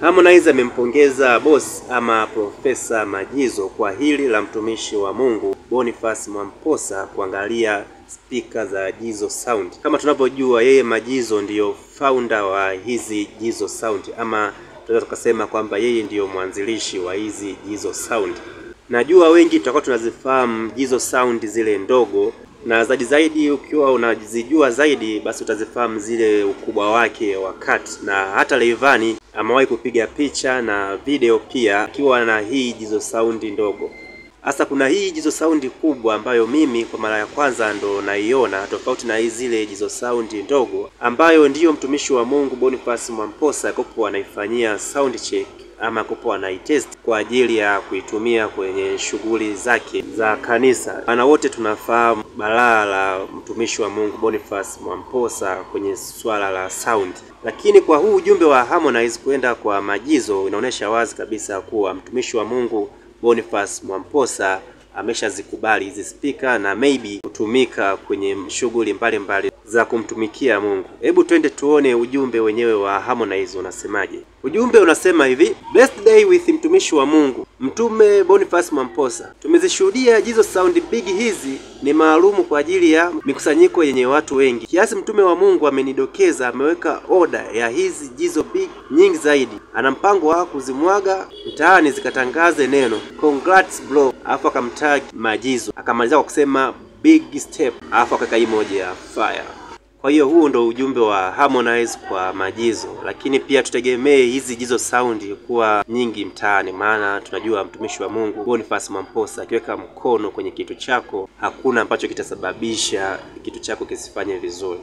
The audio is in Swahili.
Harmonize amempongeza boss ama Profesa Majizo kwa hili la mtumishi wa Mungu Boniface Mwamposa kuangalia speaker za Jizo Sound. Kama tunavyojua yeye Majizo ndiyo founder wa hizi Jizo Sound, ama tunaweza tukasema kwamba yeye ndiyo mwanzilishi wa hizi Jizo Sound. Najua wengi tutakuwa tunazifahamu Jizo Sound zile ndogo, na zaidi ukiwa unazijua zaidi basi utazifahamu zile ukubwa wake wa kati, na hata Rayvanny amewahi kupiga picha na video pia akiwa na hii Jizo Sound ndogo. Hasa kuna hii Jizo Sound kubwa ambayo mimi kwa mara ya kwanza ndo naiona, tofauti na zile Jizo Sound ndogo ambayo ndiyo mtumishi wa Mungu Boniface Mwamposa kopo anaifanyia sound check ama kopo anaitest kwa ajili ya kuitumia kwenye shughuli zake za kanisa. Ana wote tunafahamu balaa la mtumishi wa Mungu Boniface Mwamposa kwenye swala la sound. Lakini kwa huu ujumbe wa Harmonize kwenda kwa Majizo inaonyesha wazi kabisa kuwa mtumishi wa Mungu Boniface Mwamposa ameshazikubali hizi speaker na maybe kutumika kwenye shughuli mbalimbali za kumtumikia Mungu. Hebu twende tuone ujumbe wenyewe wa Harmonize unasemaje. Ujumbe unasema hivi: Blessed day with mtumishi wa Mungu Mtume Boniface Mwamposa. Tumezishuhudia Jizo Sound big, hizi ni maalumu kwa ajili ya mikusanyiko yenye watu wengi. Kiasi mtume wa Mungu amenidokeza ameweka order ya hizi Jizo big nyingi zaidi. Ana mpango wa kuzimwaga mtaani zikatangaze neno congrats bro, alafu akamtag Majizo, akamaliza kwa kusema big step, alafu akaweka emoji ya fire. Kwa hiyo huu ndo ujumbe wa Harmonize kwa Majizo, lakini pia tutegemee hizi Jizo Sound kuwa nyingi mtaani, maana tunajua mtumishi wa Mungu Boniface Mwamposa akiweka mkono kwenye kitu chako hakuna ambacho kitasababisha kitu chako kisifanye vizuri.